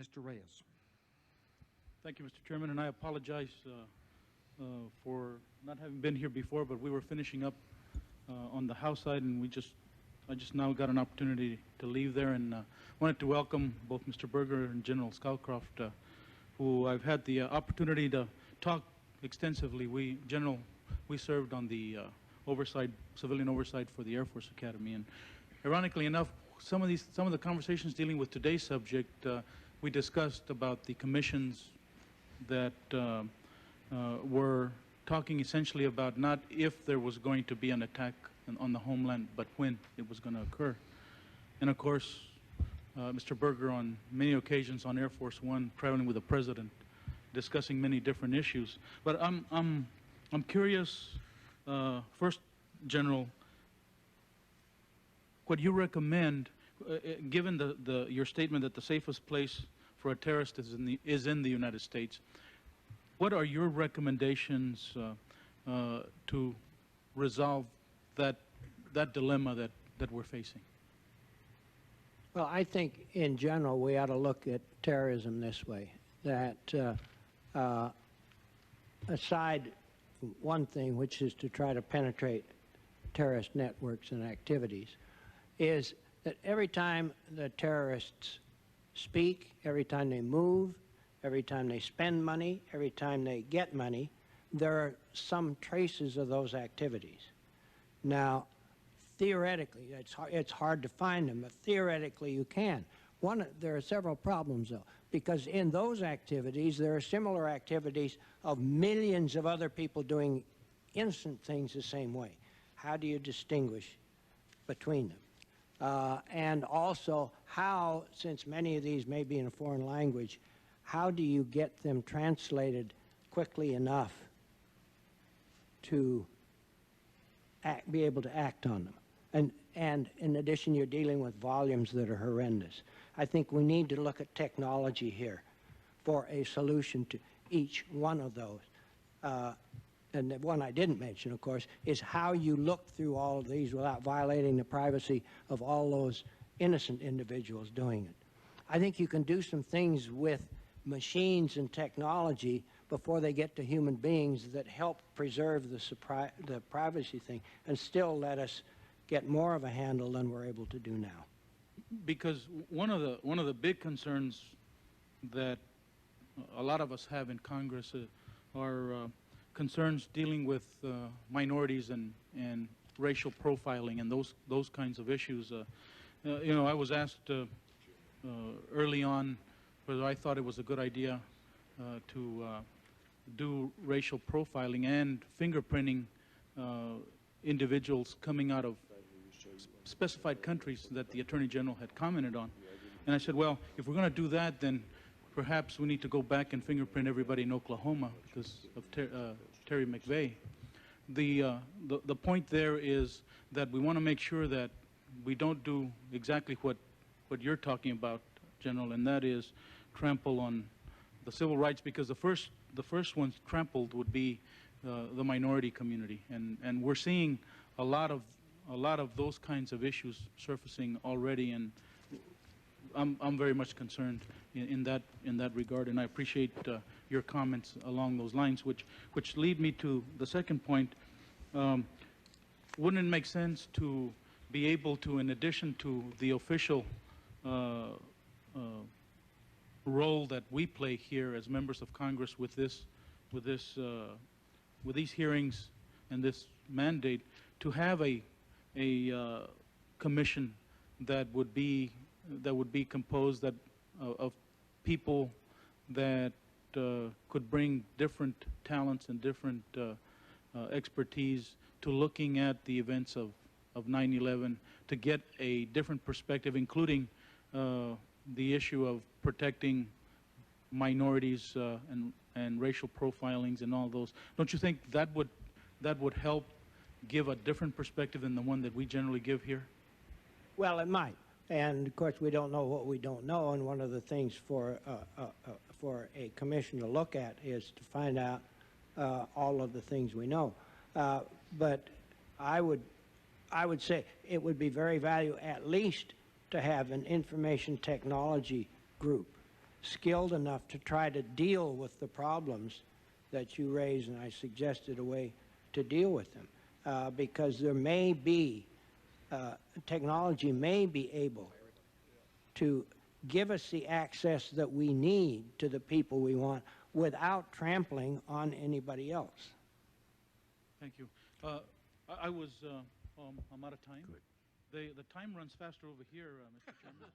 Mr. Reyes. Thank you, Mr. Chairman, and I apologize for not having been here before, but we were finishing up on the House side, and I just now got an opportunity to leave there, and wanted to welcome both Mr. Berger and General Scowcroft, who I've had the opportunity to talk extensively. We served on the civilian oversight for the Air Force Academy, and ironically enough, some of the conversations dealing with today's subject, we discussed about the commissions that were talking essentially about not if there was going to be an attack on the homeland, but when it was going to occur. And of course, Mr. Berger, on many occasions on Air Force One, traveling with the President, discussing many different issues. But I'm curious, first, General, what you recommend, given your statement that the safest place for a terrorist is in the United States. What are your recommendations to resolve that dilemma that we're facing? Well, I think in general we ought to look at terrorism this way, that aside from one thing, which is to try to penetrate terrorist networks and activities, is that every time the terrorists speak, every time they move, every time they spend money, every time they get money, there are some traces of those activities. Now, theoretically, it's hard to find them, but theoretically you can. There are several problems, though, because in those activities, there are similar activities of millions of other people doing innocent things the same way. How do you distinguish between them? And also, how, since many of these may be in a foreign language, how do you get them translated quickly enough to be able to act on them? And in addition, you're dealing with volumes that are horrendous. I think we need to look at technology here for a solution to each one of those. And the one I didn't mention, of course, is how you look through all of these without violating the privacy of all those innocent individuals doing it. I think you can do some things with machines and technology before they get to human beings that help preserve the privacy thing and still let us get more of a handle than we're able to do now. Because one of the big concerns that a lot of us have in Congress are concerns dealing with minorities and racial profiling and those kinds of issues. You know, I was asked early on whether I thought it was a good idea to do racial profiling and fingerprinting individuals coming out of specified countries that the Attorney General had commented on. And I said, well, if we're going to do that, then perhaps we need to go back and fingerprint everybody in Oklahoma because of Terry McVeigh. The point there is that we want to make sure that we don't do exactly what you're talking about, General, and that is trample on the civil rights, because the first ones trampled would be the minority community, and we're seeing a lot of those kinds of issues surfacing already, and I'm very much concerned in that regard, and I appreciate your comments along those lines, which lead me to the second point. Wouldn't it make sense to be able to, in addition to the official role that we play here as members of Congress with these hearings and this mandate, to have a commission that would be composed of people that could bring different talents and different expertise to looking at the events of 9/11, to get a different perspective, including the issue of protecting minorities and racial profilings and all those. Don't you think that would help give a different perspective than the one that we generally give here? Well, it might. And of course, we don't know what we don't know, and one of the things for a commission to look at is to find out all of the things we know. But I would say it would be very valuable, at least, to have an information technology group skilled enough to try to deal with the problems that you raise, and I suggested a way to deal with them. Because there may be, technology may be able to give us the access that we need to the people we want without trampling on anybody else. Thank you. I'm out of time. Good. The time runs faster over here, Mr. Chairman.